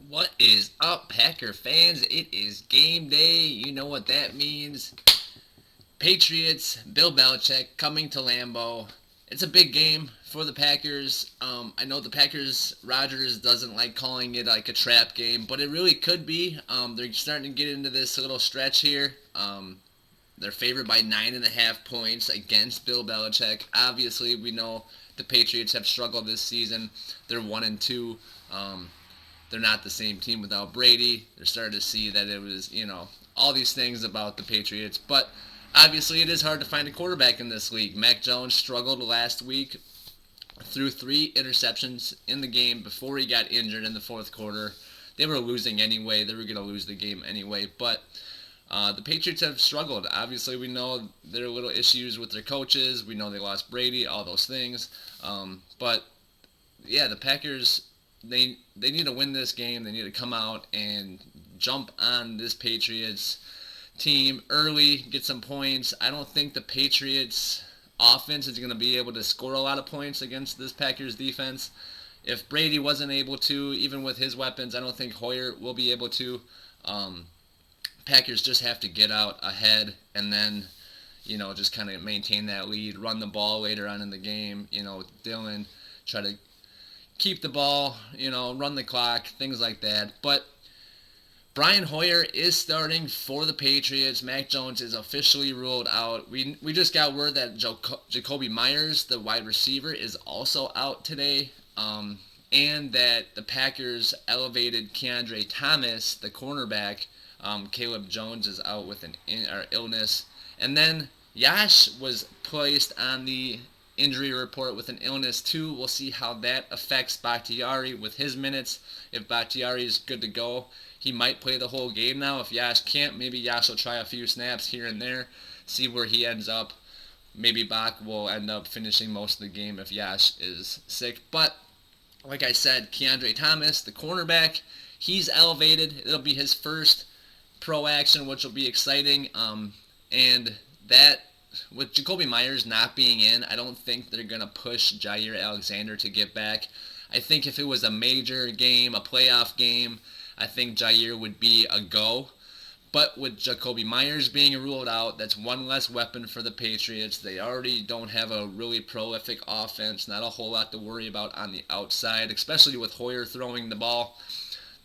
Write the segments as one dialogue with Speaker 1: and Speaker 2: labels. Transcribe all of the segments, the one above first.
Speaker 1: What is up, Packer fans? It is game day. You know what that means. Patriots, Bill Belichick coming to Lambeau. It's a big game for the Packers. I know the Packers, Rodgers doesn't like calling it like a trap game, but it really could be. They're starting to get into this little stretch here. They're favored by 9.5 points against Bill Belichick. Obviously, we know the Patriots have struggled this season. They're 1-2. They're not the same team without Brady. They're starting to see that it was, all these things about the Patriots. But obviously, it is hard to find a quarterback in this league. Mac Jones struggled last week, threw 3 interceptions in the game before he got injured in the fourth quarter. They were losing anyway. They were going to lose the game anyway. But the Patriots have struggled. Obviously, we know there are little issues with their coaches. We know they lost Brady, all those things. But yeah, the Packers they need to win this game. They need to come out and jump on this Patriots team early, get some points. I don't think the Patriots offense is going to be able to score a lot of points against this Packers defense. If Brady wasn't able to, even with his weapons, I don't think Hoyer will be able to. Packers just have to get out ahead and then, just kind of maintain that lead, run the ball later on in the game. Dylan, try to keep the ball, run the clock, things like that. But Brian Hoyer is starting for the Patriots. Mac Jones is officially ruled out. We just got word that Jakobi Meyers, the wide receiver, is also out today. And that the Packers elevated Keandre Thomas, the cornerback. Caleb Jones is out with an illness. And then Yash was placed on the injury report with an illness too. We'll see how that affects Bakhtiari with his minutes. If Bakhtiari is good to go, he might play the whole game now. If Yash can't, maybe Yash will try a few snaps here and there, see where he ends up. Maybe Bach will end up finishing most of the game if Yash is sick. But like I said, Keandre Thomas, the cornerback, he's elevated. It'll be his first pro action, which will be exciting. And that, with Jakobi Meyers not being in, I don't think they're going to push Jair Alexander to get back. I think if it was a major game, a playoff game, I think Jair would be a go. But with Jakobi Meyers being ruled out, that's one less weapon for the Patriots. They already don't have a really prolific offense, not a whole lot to worry about on the outside, especially with Hoyer throwing the ball.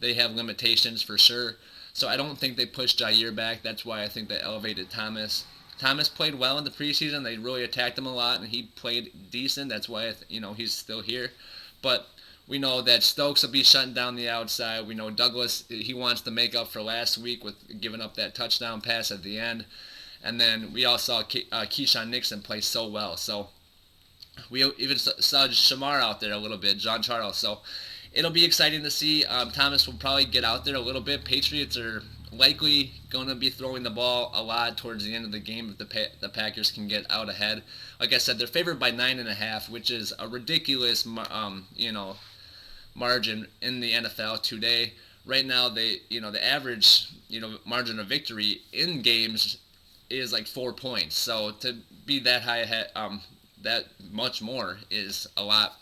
Speaker 1: They have limitations for sure. So I don't think they pushed Jair back. That's why I think they elevated Thomas. Thomas played well in the preseason. They really attacked him a lot, and he played decent. That's why he's still here. But we know that Stokes will be shutting down the outside. We know Douglas, he wants to make up for last week with giving up that touchdown pass at the end. And then we all saw Keyshawn Nixon play so well. So we even saw Shamar out there a little bit, John Charles. So it'll be exciting to see. Thomas will probably get out there a little bit. Patriots are likely going to be throwing the ball a lot towards the end of the game if the Packers can get out ahead. Like I said, they're favored by 9.5, which is a ridiculous, margin in the NFL today. Right now, the average, margin of victory in games is like 4 points. So to be that high ahead, that much more is a lot.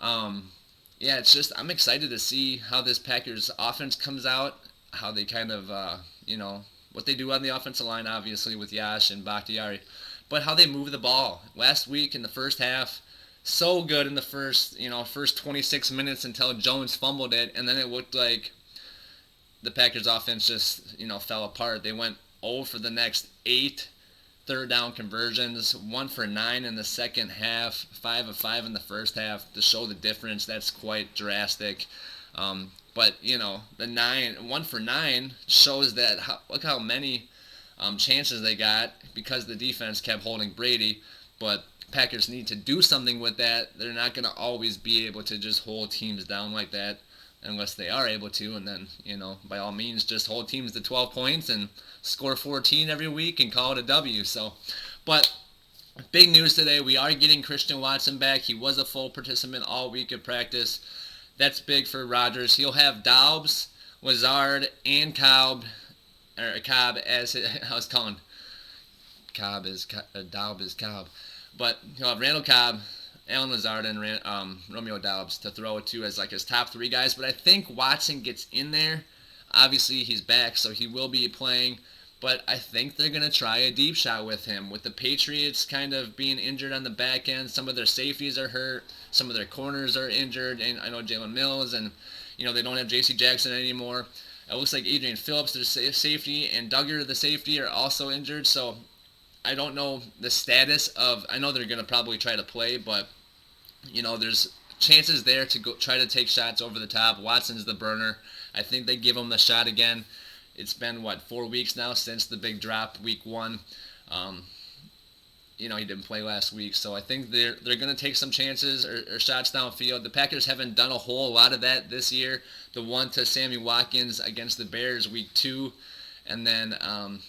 Speaker 1: Yeah, it's just I'm excited to see how this Packers offense comes out, how they kind of, what they do on the offensive line, obviously, with Yash and Bakhtiari, but how they move the ball. Last week in the first half, so good in the first 26 minutes until Jones fumbled it, and then it looked like the Packers offense just, fell apart. They went 0 for the next 8 third down conversions, 1 for 9 in the second half, 5 of 5 in the first half. To show the difference, that's quite drastic. But the 1 for 9 shows that look how many chances they got because the defense kept holding Brady. But Packers need to do something with that. They're not going to always be able to just hold teams down like that unless they are able to. And then, by all means, just hold teams to 12 points and score 14 every week and call it a W. So, but big news today. We are getting Christian Watson back. He was a full participant all week at practice. That's big for Rodgers. He'll have Dobbs, Lazard, and Cobb, as I was calling. Dobb is Cobb. But he'll have Randall Cobb Allen Lazard and Romeo Doubs to throw it to as like his top 3 guys. But I think Watson gets in there. Obviously, he's back, so he will be playing. But I think they're going to try a deep shot with him. With the Patriots kind of being injured on the back end, some of their safeties are hurt, some of their corners are injured, and I know Jalen Mills, and they don't have J.C. Jackson anymore. It looks like Adrian Phillips, their safety, and Duggar, the safety, are also injured. So I don't know the status of. I know they're going to probably try to play, but there's chances there to go try to take shots over the top. Watson's the burner. I think they give him the shot again. It's been 4 weeks now since the big drop, week 1. He didn't play last week, so I think they're going to take some chances or shots downfield. The Packers haven't done a whole lot of that this year. The one to Sammy Watkins against the Bears week 2, and then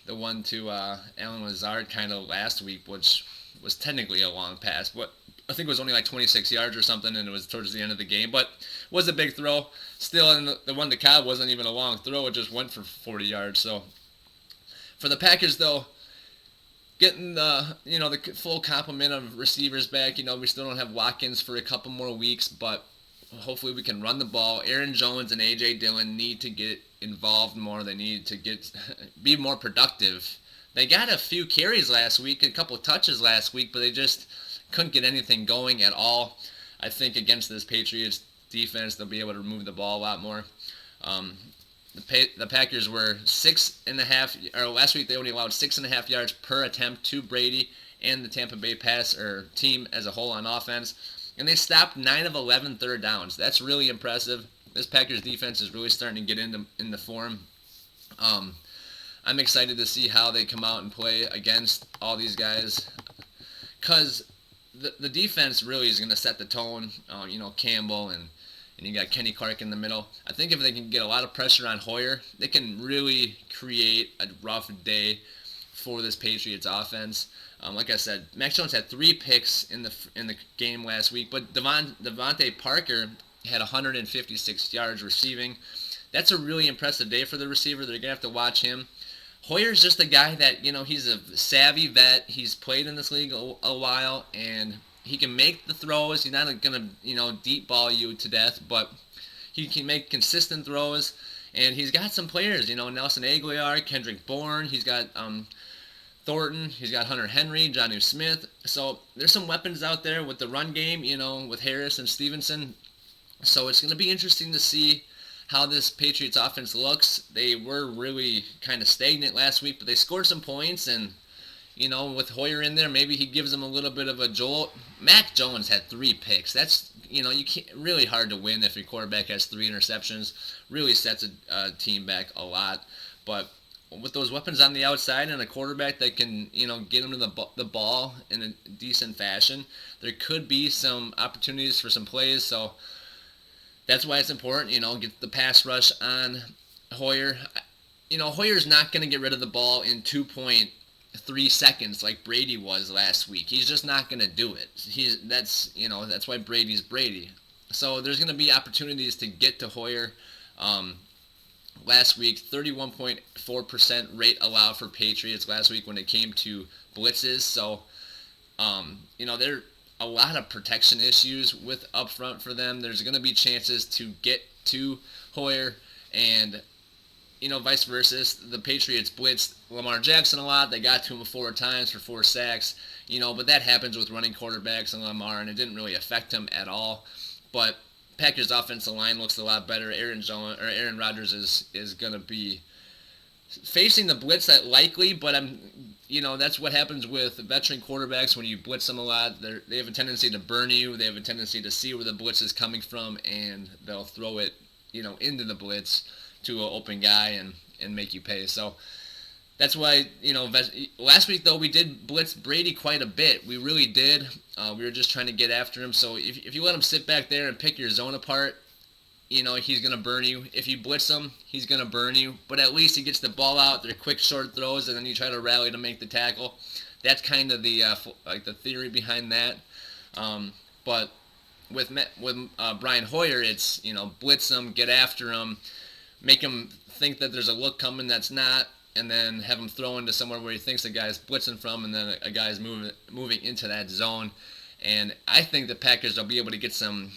Speaker 1: the one to Allen Lazard kind of last week, which was technically a long pass, but I think it was only like 26 yards or something, and it was towards the end of the game, but was a big throw. Still, and the one to Cobb wasn't even a long throw. It just went for 40 yards. So for the Packers, though, getting the full complement of receivers back, we still don't have Watkins for a couple more weeks, but hopefully we can run the ball. Aaron Jones and A.J. Dillon need to get involved more. They need to be more productive. They got a few carries last week, a couple touches last week, but they just couldn't get anything going at all. I think against this Patriots defense, they'll be able to move the ball a lot more. The Packers were 6.5, or last week they only allowed 6.5 yards per attempt to Brady and the Tampa Bay team as a whole on offense. And they stopped 9 of 11 third downs. That's really impressive. This Packers defense is really starting to get in the form. I'm excited to see how they come out and play against all these guys, because the defense really is going to set the tone. Campbell and you got Kenny Clark in the middle. I think if they can get a lot of pressure on Hoyer, they can really create a rough day for this Patriots offense. Like I said, Mac Jones had 3 picks in the game last week, but Devante Parker had 156 yards receiving. That's a really impressive day for the receiver. They're going to have to watch him. Hoyer's just a guy that, he's a savvy vet. He's played in this league a while, and he can make the throws. He's not going to, deep ball you to death, but he can make consistent throws. And he's got some players, Nelson Aguilar, Kendrick Bourne. He's got Thornton. He's got Hunter Henry, Jonnu Smith. So there's some weapons out there with the run game, with Harris and Stevenson. So it's going to be interesting to see how this Patriots offense looks. They were really kind of stagnant last week, but they scored some points, and with Hoyer in there, maybe he gives them a little bit of a jolt. Mac Jones had 3 picks. That's you can't, really hard to win if your quarterback has 3 interceptions. Really sets a team back a lot. But with those weapons on the outside and a quarterback that can get them to the ball in a decent fashion, there could be some opportunities for some plays. So that's why it's important, get the pass rush on Hoyer. Hoyer's not going to get rid of the ball in 2.3 seconds like Brady was last week. He's just not going to do it. That's why Brady's Brady. So there's going to be opportunities to get to Hoyer. Last week, 31.4% rate allowed for Patriots last week when it came to blitzes. So, they're a lot of protection issues with up front for them. There's going to be chances to get to Hoyer, and vice versa. The Patriots blitzed Lamar Jackson a lot. They got to him 4 times for 4 sacks. But that happens with running quarterbacks and Lamar, and it didn't really affect him at all. But Packers offensive line looks a lot better. Aaron Rodgers is going to be facing the blitz that likely, but that's what happens with veteran quarterbacks when you blitz them a lot. They have a tendency to burn you. They have a tendency to see where the blitz is coming from, and they'll throw it, into the blitz to an open guy and make you pay. So that's why, last week, though, we did blitz Brady quite a bit. We really did. We were just trying to get after him. So if you let him sit back there and pick your zone apart, he's going to burn you. If you blitz him, he's going to burn you. But at least he gets the ball out. They're quick, short throws, and then you try to rally to make the tackle. That's kind of the the theory behind that. But with Brian Hoyer, it's, blitz him, get after him, make him think that there's a look coming that's not, and then have him throw into somewhere where he thinks the guy's blitzing from, and then a guy's moving into that zone. And I think the Packers will be able to get some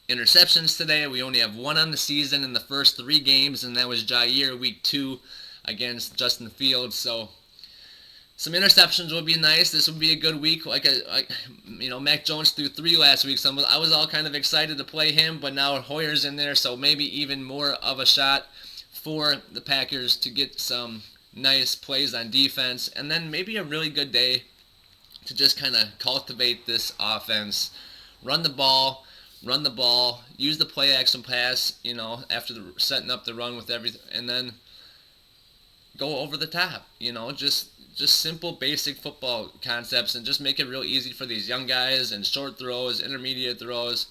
Speaker 1: interceptions today. We only have one on the season in the first 3 games, and that was Jair week 2 against Justin Fields. So some interceptions would be nice. This would be a good week. Mac Jones threw 3 last week, so I was all kind of excited to play him, but now Hoyer's in there, so maybe even more of a shot for the Packers to get some nice plays on defense, and then maybe a really good day to just kind of cultivate this offense. Run the ball, use the play action pass, after setting up the run with everything, and then go over the top, just simple basic football concepts, and just make it real easy for these young guys, and short throws, intermediate throws,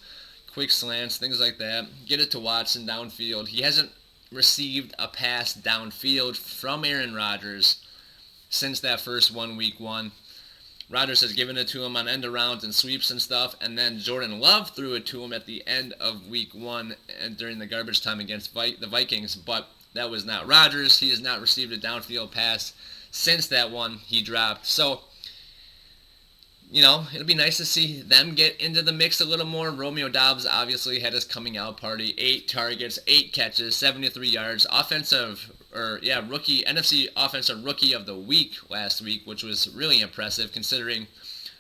Speaker 1: quick slants, things like that. Get it to Watson downfield. He hasn't received a pass downfield from Aaron Rodgers since that first one, week 1. Rodgers has given it to him on end arounds and sweeps and stuff, and then Jordan Love threw it to him at the end of week 1 and during the garbage time against the Vikings, but that was not Rodgers. He has not received a downfield pass since that one he dropped. So, it'll be nice to see them get into the mix a little more. Romeo Doubs obviously had his coming out party. 8 targets, 8 catches, 73 yards. Rookie, NFC Offensive Rookie of the Week last week, which was really impressive considering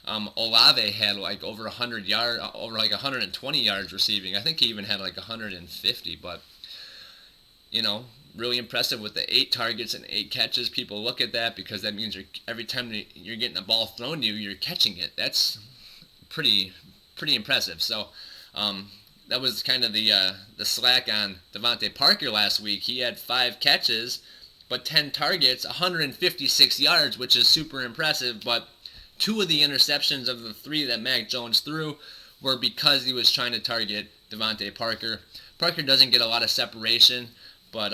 Speaker 1: Olave had over 100 yards, over 120 yards receiving. I think he even had 150, but, really impressive with the 8 targets and 8 catches. People look at that because that means every time you're getting a ball thrown to you, you're catching it. That's pretty impressive. So that was kind of the slack on Devante Parker last week. He had 5 catches, but 10 targets, 156 yards, which is super impressive. But 2 of the interceptions of the 3 that Mac Jones threw were because he was trying to target Devante Parker. Parker doesn't get a lot of separation, but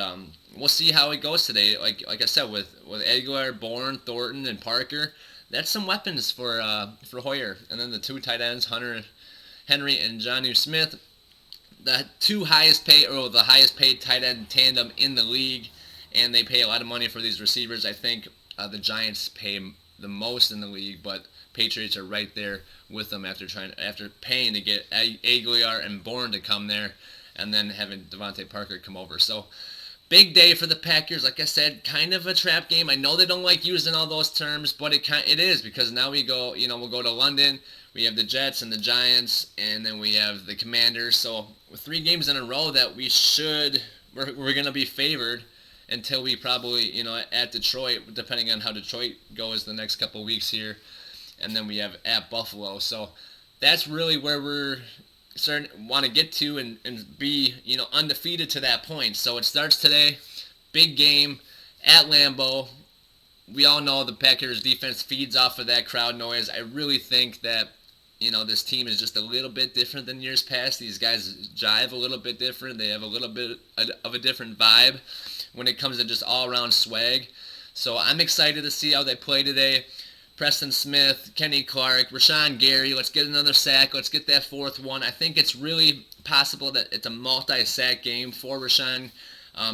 Speaker 1: we'll see how it goes today. Like I said, with Aguilar, Bourne, Thornton, and Parker, that's some weapons for Hoyer. And then the 2 tight ends, Henry and Jonnu Smith, the highest paid tight end tandem in the league, and they pay a lot of money for these receivers. I think the Giants pay the most in the league, but Patriots are right there with them after paying to get Aguilar and Bourne to come there, and then having Devante Parker come over. So, big day for the Packers. Like I said, kind of a trap game. I know they don't like using all those terms, but it is, because now we'll go to London. We have the Jets and the Giants, and then we have the Commanders. So, with 3 games in a row that we're going to be favored until we probably, at Detroit, depending on how Detroit goes the next couple weeks here. And then we have at Buffalo. So, that's really where we're want to get to and be undefeated to that point. So it starts today, big game at Lambeau. We all know the Packers defense feeds off of that crowd noise. I really think that this team is just a little bit different than years past. These guys jive a little bit different. They have a little bit of a different vibe when it comes to just all around swag. So I'm excited to see how they play today. Preston Smith, Kenny Clark, Rashan Gary, let's get another sack. Let's get that 4th one. I think it's really possible that it's a multi-sack game for Rashan.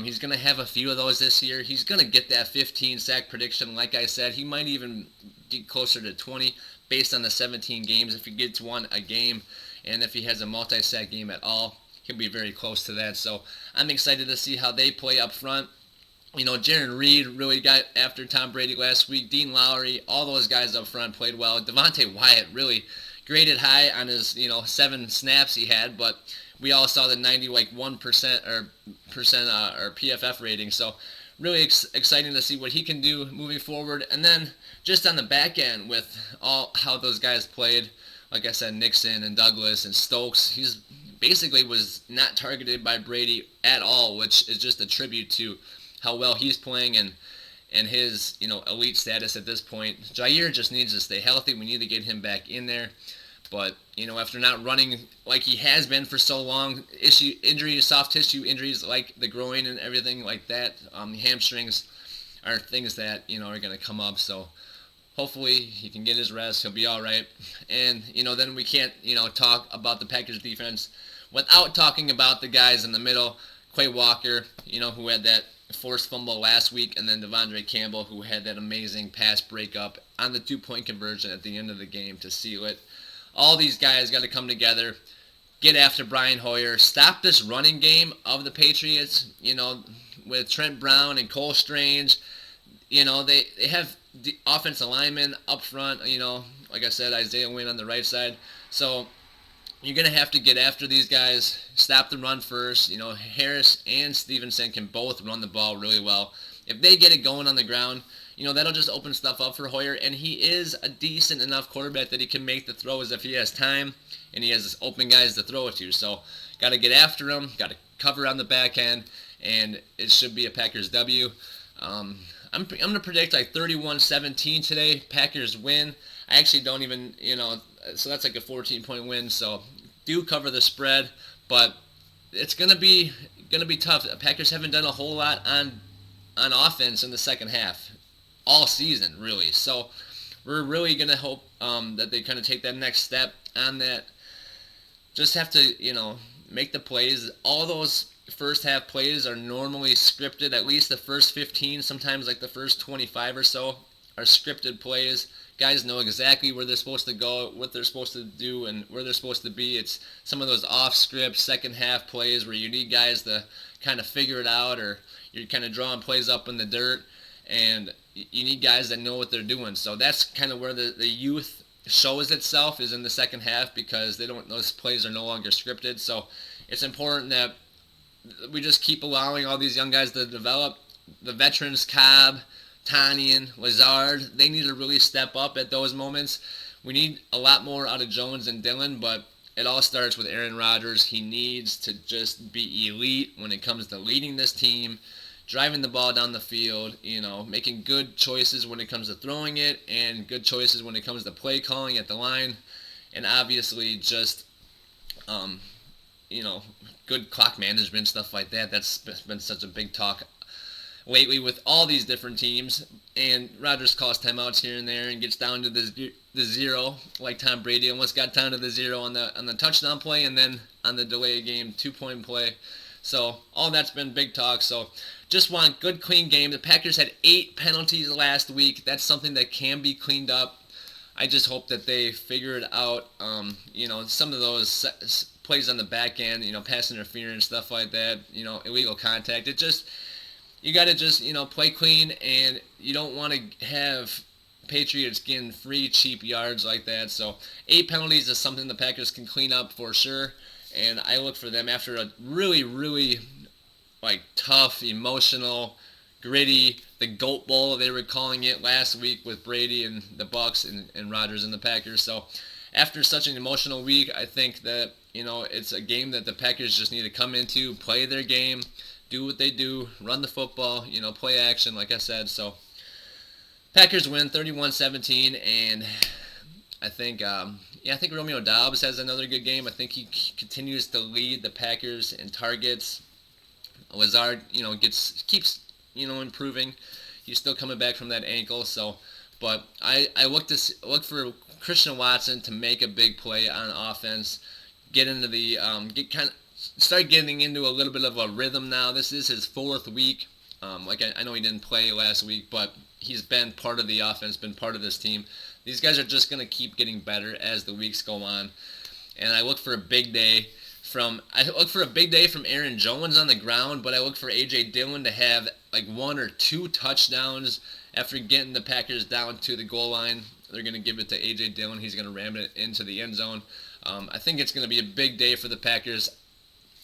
Speaker 1: He's going to have a few of those this year. He's going to get that 15-sack prediction. Like I said, he might even get closer to 20 based on the 17 games if he gets one a game. And if he has a multi-sack game at all, he'll be very close to that. So I'm excited to see how they play up front. Jaron Reed really got after Tom Brady last week. Dean Lowry, all those guys up front played well. Devontae Wyatt really graded high on his 7 snaps he had, but we all saw the 91% or PFF rating. So really exciting to see what he can do moving forward. And then just on the back end with all how those guys played, like I said, Nixon and Douglas and Stokes, he's basically was not targeted by Brady at all, which is just a tribute to how well he's playing and his elite status at this point. Jair just needs to stay healthy. We need to get him back in there. But after not running like he has been for so long, injuries, soft tissue injuries like the groin and everything like that, hamstrings are things that are going to come up. So hopefully he can get his rest. He'll be all right. And then we can't talk about the Packers defense without talking about the guys in the middle. Quay Walker, who had that forced fumble last week, and then Devondre Campbell, who had that amazing pass breakup on the 2-point conversion at the end of the game to seal it. All these guys got to come together, get after Brian Hoyer, stop this running game of the Patriots, with Trent Brown and Cole Strange. They have the offensive linemen up front, like I said, Isaiah Wynn on the right side. So you're going to have to get after these guys, stop the run first. Harris and Stevenson can both run the ball really well. If they get it going on the ground, that'll just open stuff up for Hoyer. And he is a decent enough quarterback that he can make the throws if he has time and he has open guys to throw it to. So got to get after him, got to cover on the back end, and it should be a Packers W. I'm going to predict like 31-17 today. Packers win. I actually don't even, so that's like a 14-point win. So do cover the spread, but it's going to be tough. The Packers haven't done a whole lot on offense in the second half all season, really. So we're really going to hope that they kind of take that next step on that. Just have to, make the plays. All those first half plays are normally scripted. At least the first 15, sometimes like the first 25 or so are scripted plays. Guys know exactly where they're supposed to go, what they're supposed to do, and where they're supposed to be. It's some of those off-script second half plays where you need guys to kind of figure it out, or you're kind of drawing plays up in the dirt, and you need guys that know what they're doing. So that's kind of where the youth shows itself, is in the second half, because those plays are no longer scripted. So it's important that we just keep allowing all these young guys to develop. The veterans, Cobb, Tanyan, Lazard, they need to really step up at those moments. We need a lot more out of Jones and Dillon, but it all starts with Aaron Rodgers. He needs to just be elite when it comes to leading this team, driving the ball down the field, making good choices when it comes to throwing it, and good choices when it comes to play calling at the line, and obviously just, good clock management, stuff like that. That's been such a big talk lately with all these different teams, and Rodgers calls timeouts here and there and gets down to the zero, like Tom Brady almost got down to the zero on the touchdown play, and then on the delay game 2-point play. So all that's been big talk. So just want good, clean game. The Packers had 8 penalties last week. That's something that can be cleaned up. I just hope that they figure it out. Some of those plays on the back end, pass interference, stuff like that, illegal contact. You got to just, play clean, and you don't want to have Patriots getting free, cheap yards like that. So 8 penalties is something the Packers can clean up for sure, and I look for them after a really, really, tough, emotional, gritty, the GOAT Bowl, they were calling it last week with Brady and the Bucks and Rodgers and the Packers. So after such an emotional week, I think that, it's a game that the Packers just need to come into, play their game, do what they do, run the football, play action, like I said. So Packers win 31-17, and I think Romeo Doubs has another good game. I think he continues to lead the Packers in targets. Lazard, keeps improving. He's still coming back from that ankle. So, but I look for Christian Watson to make a big play on offense, get into the start getting into a little bit of a rhythm now. This is his 4th week. I know he didn't play last week, but he's been part of the offense, been part of this team. These guys are just going to keep getting better as the weeks go on. And I look for a big day from Aaron Jones on the ground, but I look for A.J. Dillon to have 1 or 2 touchdowns after getting the Packers down to the goal line. They're going to give it to A.J. Dillon. He's going to ram it into the end zone. I think it's going to be a big day for the Packers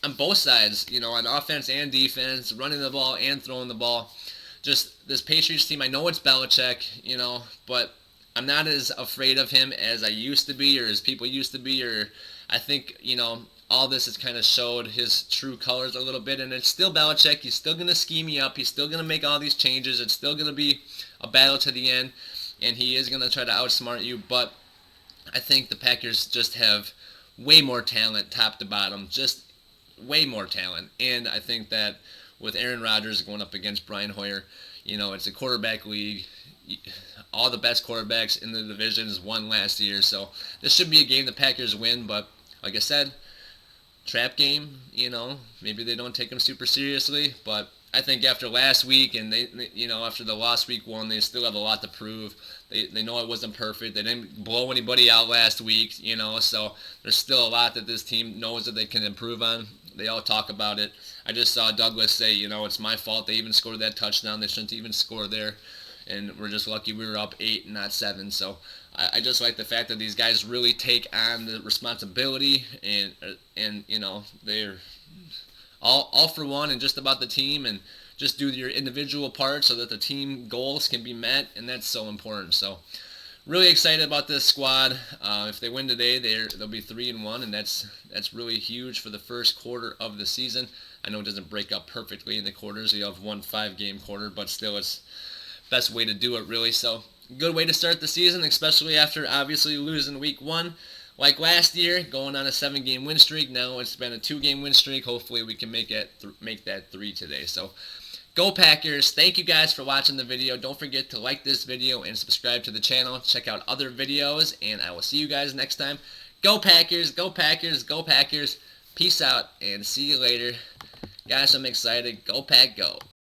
Speaker 1: on both sides, on offense and defense, running the ball and throwing the ball. Just this Patriots team, I know it's Belichick, but I'm not as afraid of him as I used to be, or as people used to be, or I think, all this has kind of showed his true colors a little bit, and it's still Belichick. He's still going to scheme you up. He's still going to make all these changes. It's still going to be a battle to the end, and he is going to try to outsmart you, but I think the Packers just have way more talent top to bottom, just way more talent. And I think that with Aaron Rodgers going up against Brian Hoyer, it's a quarterback league. All the best quarterbacks in the divisions won last year. So this should be a game the Packers win. But like I said, trap game. Maybe they don't take them super seriously, but I think after last week and after the lost week one, they still have a lot to prove. They know it wasn't perfect. They didn't blow anybody out last week, so there's still a lot that this team knows that they can improve on. They all talk about it. I just saw Douglas say, it's my fault. They even scored that touchdown. They shouldn't even score there. And we're just lucky we were up 8 and not 7. So I just like the fact that these guys really take on the responsibility and they're all for one and just about the team and just do your individual part so that the team goals can be met, and that's so important. So really excited about this squad. If they win today, they'll be 3-1, and that's really huge for the first quarter of the season. I know it doesn't break up perfectly in the quarters. You have 1 5-game quarter, but still it's best way to do it, really. So good way to start the season, especially after obviously losing week 1 like last year, going on a 7-game win streak. Now it's been a 2-game win streak. Hopefully we can make that 3 today. So go Packers. Thank you guys for watching the video. Don't forget to like this video and subscribe to the channel. Check out other videos, and I will see you guys next time. Go Packers, go Packers, go Packers. Peace out, and see you later. Guys, I'm excited. Go Pack, go.